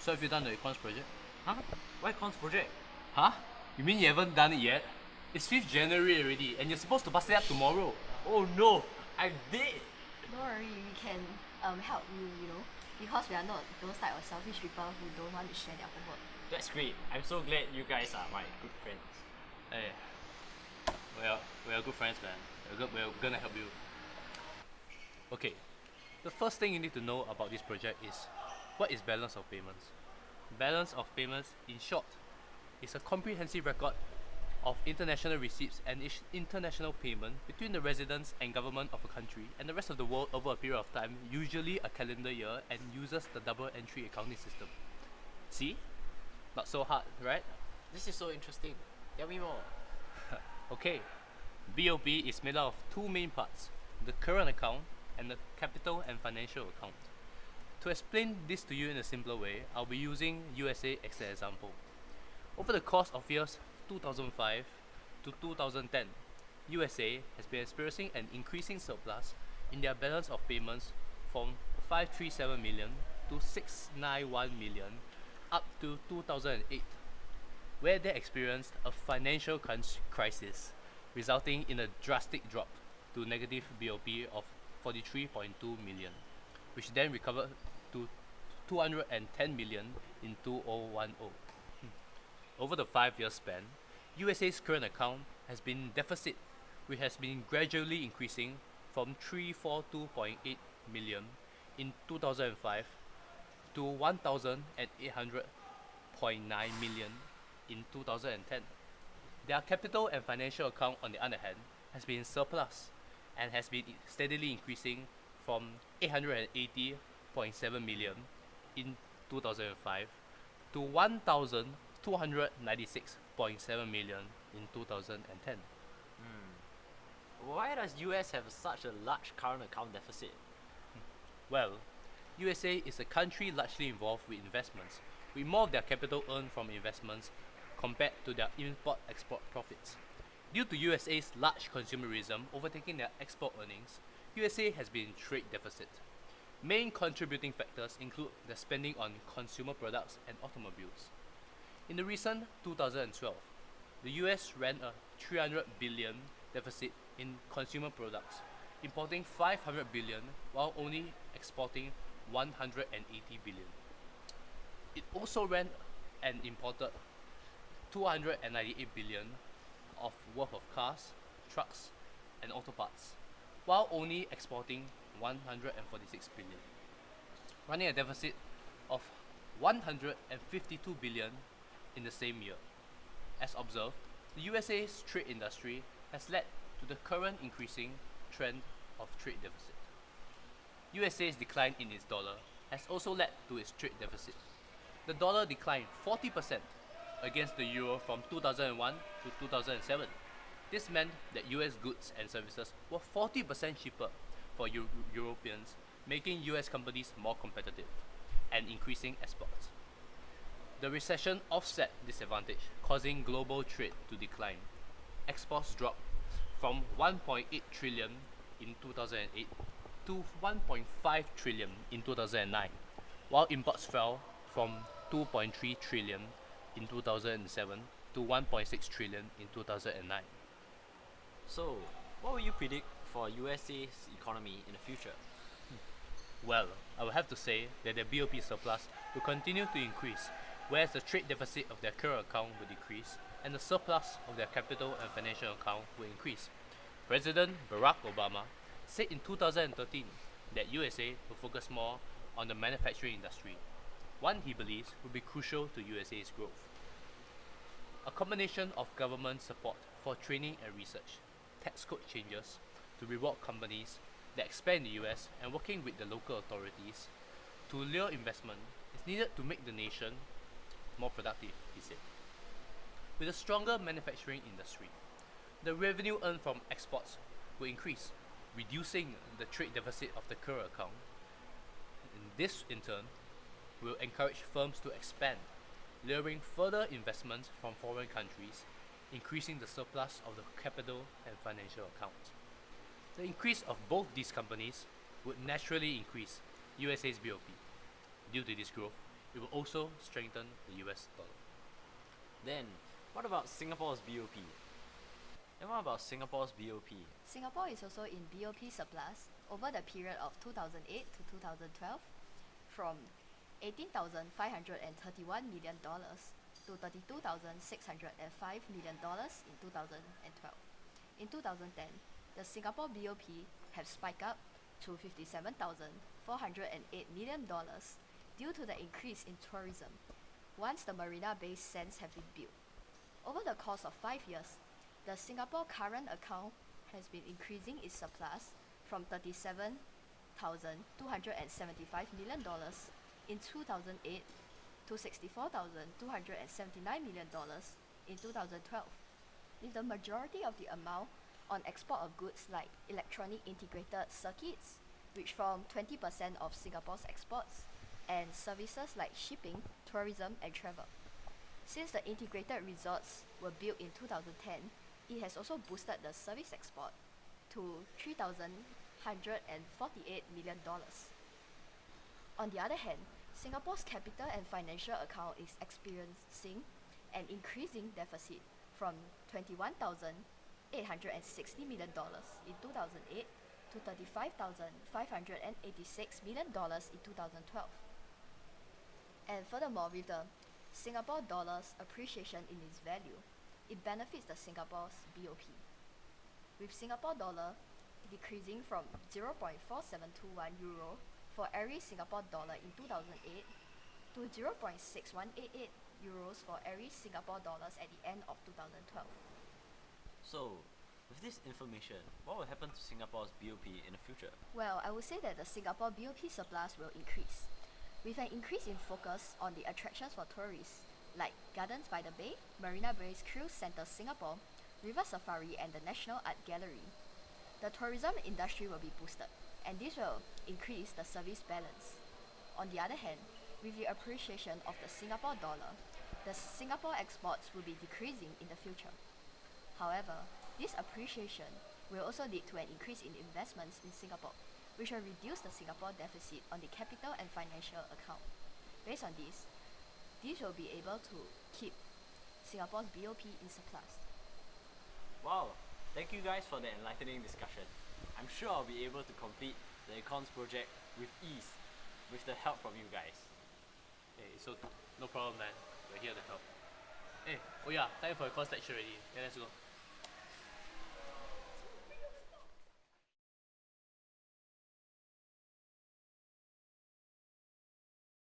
So have you done the econs project? Huh? Why cons project? Huh? You mean you haven't done it yet? It's 5th January already and you're supposed to pass it up tomorrow. Oh no, I did! Don't worry, we can help you, because we are not those type of selfish people who don't want to share their homework. That's great. I'm so glad you guys are my good friends. Hey, we are good friends, man. We're gonna help you. Okay, the first thing you need to know about this project is what is balance of payments. Balance of payments, in short, is a comprehensive record of international receipts and international payment between the residents and government of a country and the rest of the world over a period of time, usually a calendar year, and uses the double entry accounting system. See? Not so hard, right? This is so interesting. Tell me more. Okay, BOP is made up of two main parts, the current account and the capital and financial account. To explain this to you in a simpler way, I'll be using USA as an example. Over the course of years 2005 to 2010, USA has been experiencing an increasing surplus in their balance of payments from 537 million to 691 million up to 2008, where they experienced a financial crisis, resulting in a drastic drop to negative BOP of 43.2 million, which then recovered to 210 million in 2010. Over the 5-year span, USA's current account has been in deficit, which has been gradually increasing from 342.8 million in 2005 to 1,800.9 million in 2010. Their capital and financial account, on the other hand, has been in surplus and has been steadily increasing from 880.7 million in 2005 to 1,296.7 million in 2010. Why does US have such a large current account deficit? Well, USA is a country largely involved with investments, with more of their capital earned from investments compared to their import-export profits. Due to USA's large consumerism overtaking their export earnings, USA has been in trade deficit. Main contributing factors include the spending on consumer products and automobiles. In the recent 2012, the US ran a 300 billion deficit in consumer products, importing 500 billion while only exporting 180 billion. It also ran and imported 298 billion of worth of cars, trucks, and auto parts, while only exporting 146 billion, running a deficit of 152 billion in the same year. As observed, the USA's trade industry has led to the current increasing trend of trade deficit. USA's decline in its dollar has also led to its trade deficit. The dollar declined 40% against the euro from 2001 to 2007. This meant that US goods and services were 40% cheaper for Europeans, making US companies more competitive and increasing exports. The recession offset this advantage, causing global trade to decline. Exports dropped from 1.8 trillion in 2008 to 1.5 trillion in 2009, while imports fell from 2.3 trillion in 2007 to 1.6 trillion in 2009. So, what will you predict for USA's economy in the future? Well, I would have to say that their BOP surplus will continue to increase, whereas the trade deficit of their current account will decrease and the surplus of their capital and financial account will increase. President Barack Obama said in 2013 that USA will focus more on the manufacturing industry, one he believes will be crucial to USA's growth. A combination of government support for training and research, tax code changes to reward companies that expand in the US, and working with the local authorities to lure investment is needed to make the nation more productive, he said. With a stronger manufacturing industry, the revenue earned from exports will increase, reducing the trade deficit of the current account. And this, in turn, will encourage firms to expand, luring further investments from foreign countries, increasing the surplus of the capital and financial accounts. The increase of both these companies would naturally increase USA's BOP. Due to this growth, It will also strengthen the US dollar. Then, what about Singapore's BOP? And what about Singapore's BOP? Singapore is also in BOP surplus over the period of 2008 to 2012 from $18,531 million to $32,605 million in 2012. In 2010, the Singapore BOP have spiked up to $57,408 million due to the increase in tourism once the marina-based sands have been built. Over the course of 5 years, the Singapore current account has been increasing its surplus from $37,275 million in 2008 to $64,279 million in 2012, with the majority of the amount on export of goods like electronic integrated circuits, which form 20% of Singapore's exports, and services like shipping, tourism, and travel. Since the integrated resorts were built in 2010, it has also boosted the service export to $3,148 million. On the other hand, Singapore's capital and financial account is experiencing an increasing deficit from $21,860 million in 2008 to $35,586 million in 2012. And furthermore, with the Singapore dollar's appreciation in its value, it benefits the Singapore's BOP. With Singapore dollar decreasing from 0.4721 euro for every Singapore dollar in 2008 to 0.6188 euros for every Singapore dollars at the end of 2012. So, with this information, what will happen to Singapore's BOP in the future? Well, I would say that the Singapore BOP surplus will increase, with an increase in focus on the attractions for tourists like Gardens by the Bay, Marina Bay Cruise Centre Singapore, River Safari, and the National Art Gallery. The tourism industry will be boosted, and this will increase the service balance. On the other hand, with the appreciation of the Singapore dollar, the Singapore exports will be decreasing in the future. However, this appreciation will also lead to an increase in investments in Singapore, which will reduce the Singapore deficit on the capital and financial account. Based on this will be able to keep Singapore's BOP in surplus. Wow, thank you guys for the enlightening discussion. I'm sure I'll be able to complete the Econs project with ease with the help from you guys. Hey, so no problem, man. We're here to help. Hey, oh yeah, time for your course lecture already. Yeah, let's go.